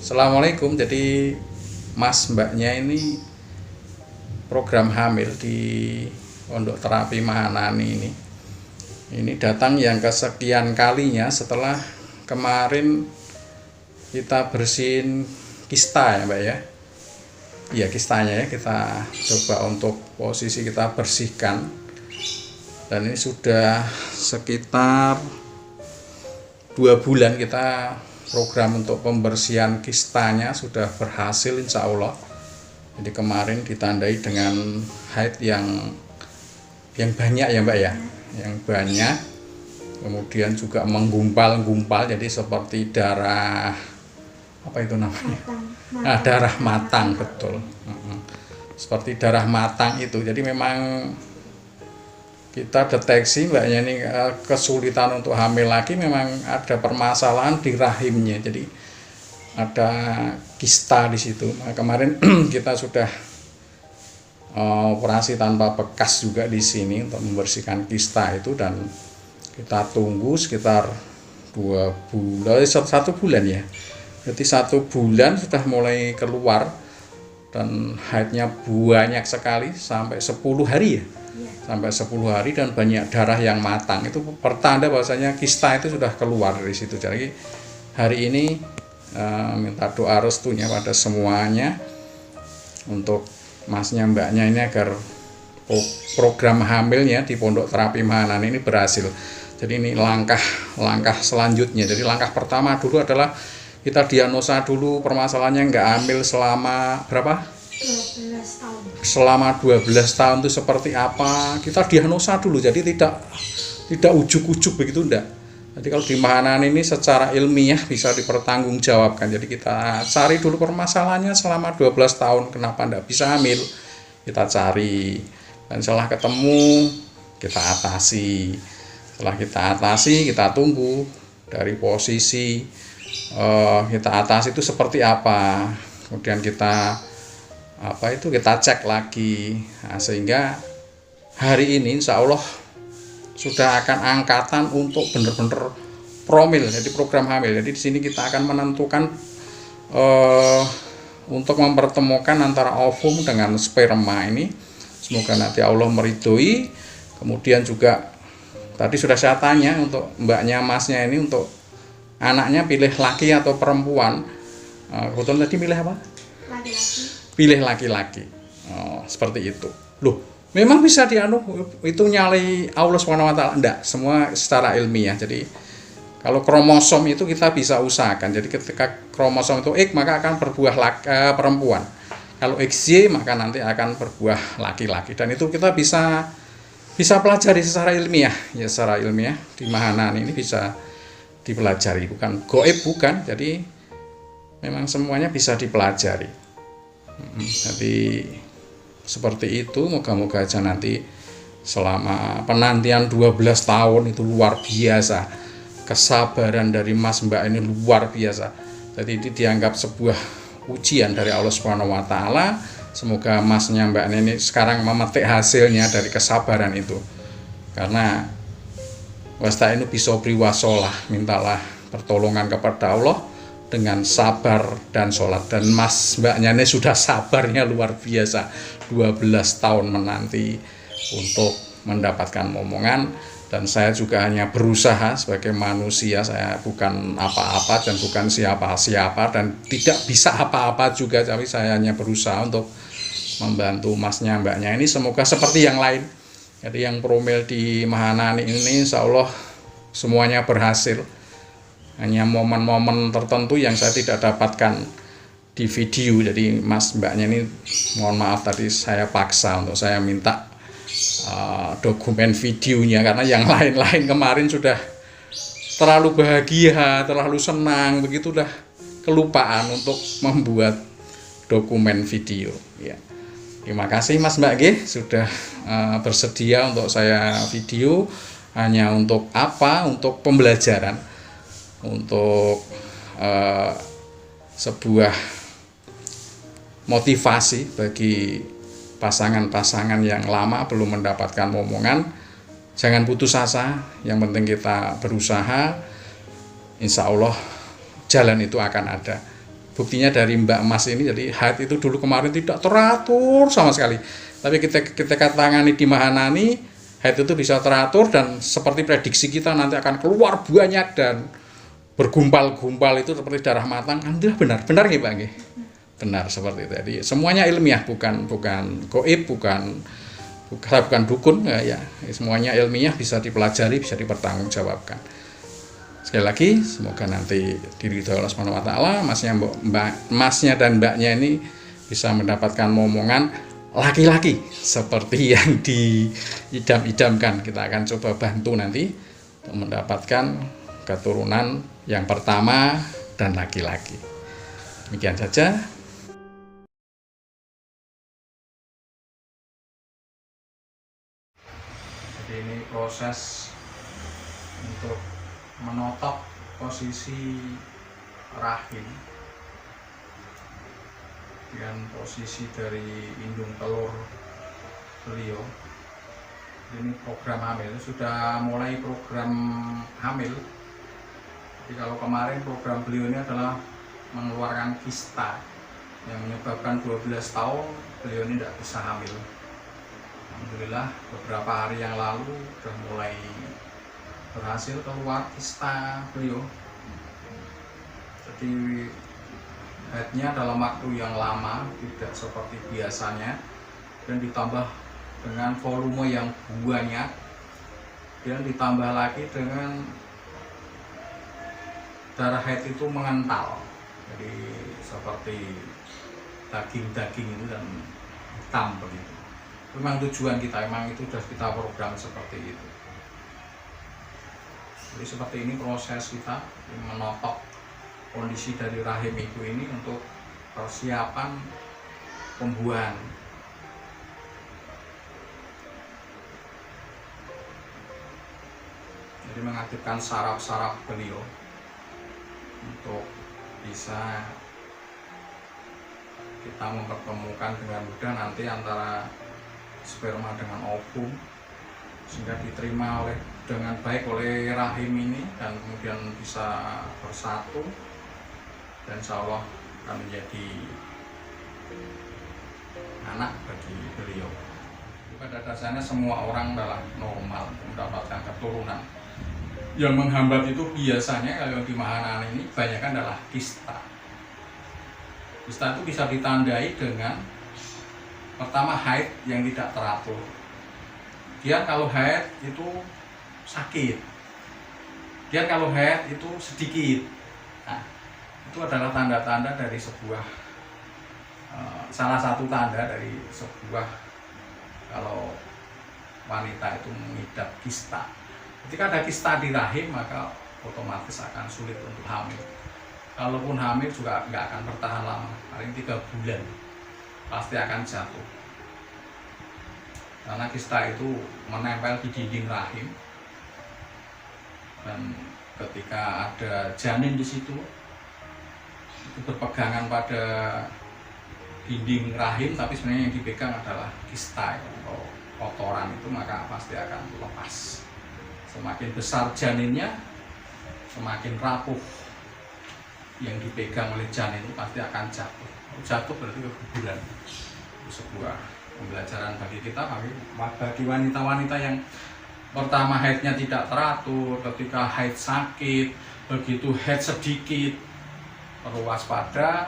Assalamualaikum. Jadi Mas Mbaknya ini program hamil di Pondok Terapi Mahanani ini datang yang kesekian kalinya setelah kemarin kita bersihin kista ya Mbak ya. Iya, kistanya ya kita coba untuk posisi kita bersihkan, dan ini sudah sekitar 2 bulan kita program untuk pembersihan kistanya sudah berhasil insya Allah. Jadi kemarin ditandai dengan haid yang banyak ya Mbak ya, yang banyak, kemudian juga menggumpal-gumpal, jadi seperti darah apa itu namanya, darah matang, betul, seperti darah matang itu. Jadi memang kita deteksi Mbaknya ini kesulitan untuk hamil lagi, memang ada permasalahan di rahimnya, jadi ada kista di situ. Nah, kemarin kita sudah operasi tanpa bekas juga di sini untuk membersihkan kista itu, dan kita tunggu sekitar 1 bulan ya. Jadi 1 bulan sudah mulai keluar, dan haidnya banyak sekali sampai 10 hari ya. Sampai 10 hari dan banyak darah yang matang. Itu pertanda bahwasanya kista itu sudah keluar dari situ. Jadi hari ini minta doa restunya pada semuanya untuk Masnya Mbaknya ini agar program hamilnya di Pondok Terapi Mahanani ini berhasil. Jadi ini langkah selanjutnya. Jadi langkah pertama dulu adalah kita diagnosa dulu permasalahannya nggak hamil selama berapa? 12 tahun. Selama 12 tahun itu seperti apa, kita diagnosa dulu. Jadi tidak ujuk-ujuk begitu, enggak. Jadi kalau di Mahanani ini secara ilmiah bisa dipertanggungjawabkan. Jadi kita cari dulu permasalahannya selama 12 tahun kenapa enggak bisa hamil, kita cari, dan setelah ketemu kita atasi. Setelah kita atasi, kita tunggu dari posisi kita atasi itu seperti apa, kemudian kita cek lagi. Nah, sehingga hari ini insya Allah sudah akan angkatan untuk benar-benar promil, jadi program hamil. Jadi di sini kita akan menentukan untuk mempertemukan antara ovum dengan sperma ini. Semoga nanti Allah meridhoi. Kemudian juga tadi sudah saya tanya untuk Mbaknya Masnya ini, untuk anaknya pilih laki atau perempuan. Kebetulan tadi pilih apa? Laki-laki. Pilih laki-laki. Seperti itu. Loh, memang bisa itu nyali Allah SWT? Enggak, semua secara ilmiah. Jadi kalau kromosom itu kita bisa usahakan. Jadi ketika kromosom itu X maka akan berbuah perempuan. Kalau XY maka nanti akan berbuah laki-laki. Dan itu kita bisa pelajari secara ilmiah. Ya, secara ilmiah di Mahanani ini bisa dipelajari, bukan goib, bukan. Jadi memang semuanya bisa dipelajari. Jadi seperti itu. Moga-moga aja nanti selama penantian 12 tahun itu luar biasa, kesabaran dari Mas Mbak ini luar biasa. Jadi ini dianggap sebuah ujian dari Allah SWT. Semoga Masnya Mbak ini sekarang memetik hasilnya dari kesabaran itu. Karena wasta'inu bisobri wasolah, mintalah pertolongan kepada Allah dengan sabar dan sholat. Dan Mas Mbaknya ini sudah sabarnya luar biasa, 12 tahun menanti untuk mendapatkan momongan. Dan saya juga hanya berusaha sebagai manusia, saya bukan apa-apa dan bukan siapa-siapa dan tidak bisa apa-apa juga, tapi saya hanya berusaha untuk membantu Masnya Mbaknya ini. Semoga seperti yang lain. Jadi yang promil di Mahanani ini insya Allah semuanya berhasil. Hanya momen-momen tertentu yang saya tidak dapatkan di video. Jadi Mas Mbaknya ini mohon maaf tadi saya paksa untuk saya minta dokumen videonya, karena yang lain-lain kemarin sudah terlalu bahagia, terlalu senang, begitu dah kelupaan untuk membuat dokumen video ya. Terima kasih Mas Mbak G sudah bersedia untuk saya video. Hanya untuk apa? Untuk pembelajaran, untuk sebuah motivasi bagi pasangan-pasangan yang lama belum mendapatkan momongan. Jangan putus asa, yang penting kita berusaha, insya Allah jalan itu akan ada. buktinya dari Mbak Mas ini, jadi haid itu dulu kemarin tidak teratur sama sekali, tapi kita tangani di Mahanani, haid itu bisa teratur dan seperti prediksi kita nanti akan keluar banyak dan bergumpal-gumpal itu seperti darah matang. Alhamdulillah benar nggih Pak nggih? Benar seperti itu. Jadi semuanya ilmiah, bukan goib, bukan dukun ya. Semuanya ilmiah, bisa dipelajari, bisa dipertanggungjawabkan. Sekali lagi, semoga nanti diridhoi Allah Subhanahu wa taala, masnya dan mbaknya ini bisa mendapatkan momongan laki-laki seperti yang diidam-idamkan. Kita akan coba bantu nanti untuk mendapatkan keturunan yang pertama dan laki-laki. Demikian saja. Jadi ini proses untuk menotok posisi rahim dengan posisi dari indung telur beliau. Ini program hamil, sudah mulai program hamil. Jadi kalau kemarin program beliau ini adalah mengeluarkan kista yang menyebabkan 12 tahun beliau ini tidak bisa hamil. Alhamdulillah beberapa hari yang lalu sudah mulai berhasil keluar kista beliau. Jadi haidnya dalam waktu yang lama, tidak seperti biasanya, dan ditambah dengan volume yang banyak, dan ditambah lagi dengan darah haid itu mengental, jadi seperti daging-daging itu dan hitam begitu. Memang tujuan kita, memang itu sudah kita program seperti itu. Jadi seperti ini proses kita menotok kondisi dari rahim ibu ini untuk persiapan pembuahan. Jadi mengaktifkan saraf-saraf beliau untuk bisa kita mempertemukan dengan mudah nanti antara sperma dengan ovum, sehingga diterima dengan baik oleh rahim ini dan kemudian bisa bersatu dan insya Allah akan menjadi anak bagi beliau. Pada dasarnya semua orang adalah normal mendapatkan keturunan. Yang menghambat itu biasanya kalau di Mahanani ini kebanyakan adalah kista. Kista itu bisa ditandai dengan pertama haid yang tidak teratur. Dia kalau haid itu sakit. Dia kalau haid itu sedikit. Nah, itu adalah tanda-tanda dari sebuah salah satu tanda dari sebuah kalau wanita itu mengidap kista. Ketika ada kista di rahim, maka otomatis akan sulit untuk hamil. Kalaupun hamil juga nggak akan bertahan lama, paling 3 bulan pasti akan jatuh. Karena kista itu menempel di dinding rahim, dan ketika ada janin di situ, itu berpegangan pada dinding rahim, tapi sebenarnya yang dipegang adalah kista atau kotoran itu, maka pasti akan lepas. Semakin besar janinnya, semakin rapuh yang dipegang oleh janin itu pasti akan jatuh. Jatuh berarti keguguran. Itu sebuah pembelajaran bagi kita, bagi wanita-wanita yang pertama haidnya tidak teratur, ketika haid sakit, begitu haid sedikit perlu waspada,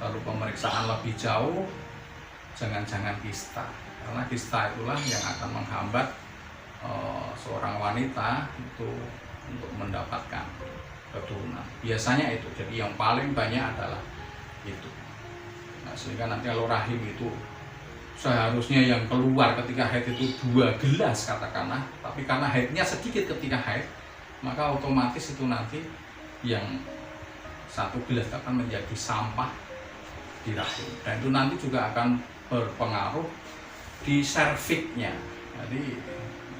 lalu pemeriksaan lebih jauh, jangan-jangan kista, karena kista itulah yang akan menghambat seorang wanita itu untuk mendapatkan keturunan. Biasanya itu, jadi yang paling banyak adalah itu. Nah, sehingga nanti kalau rahim itu seharusnya yang keluar ketika haid itu 2 gelas katakanlah, tapi karena haidnya sedikit ketika haid, maka otomatis itu nanti yang 1 gelas akan menjadi sampah di rahim, dan itu nanti juga akan berpengaruh di serviknya. Jadi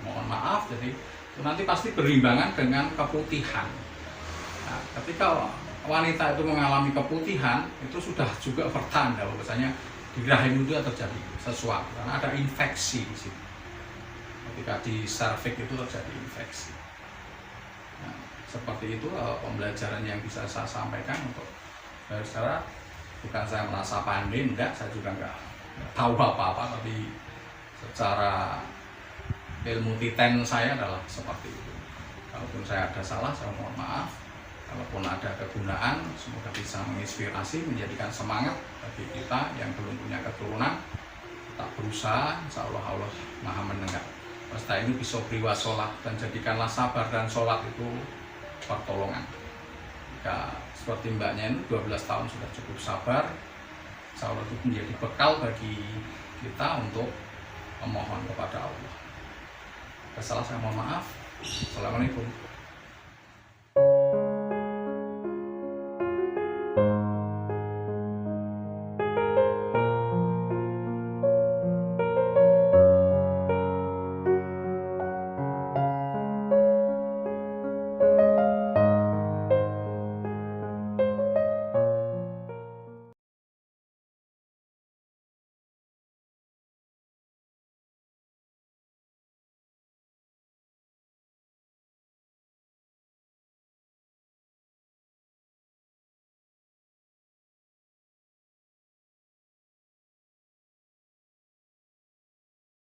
mohon maaf, jadi itu nanti pasti berimbangan dengan keputihan. Nah, ketika wanita itu mengalami keputihan, itu sudah juga pertanda bahwasanya di rahim itu terjadi sesuatu, karena ada infeksi di situ. Ketika di serviks itu terjadi infeksi. Nah, seperti itu pembelajaran yang bisa saya sampaikan untuk Secara bukan saya merasa pandai, enggak, saya juga enggak tahu apa-apa, tapi secara ilmu titen saya adalah seperti itu. Kalaupun saya ada salah, saya mohon maaf. Kalaupun ada kegunaan, semoga bisa menginspirasi, menjadikan semangat bagi kita yang belum punya keturunan. Tak berusaha, insya Allah Allah Maha mendengar. Pesta ini bisa beriwa sholat, dan jadikanlah sabar dan sholat itu pertolongan. Jika seperti mbaknya ini 12 tahun sudah cukup sabar, insya Allah itu menjadi bekal bagi kita untuk memohon kepada Allah. Salah saya mohon maaf. Assalamualaikum.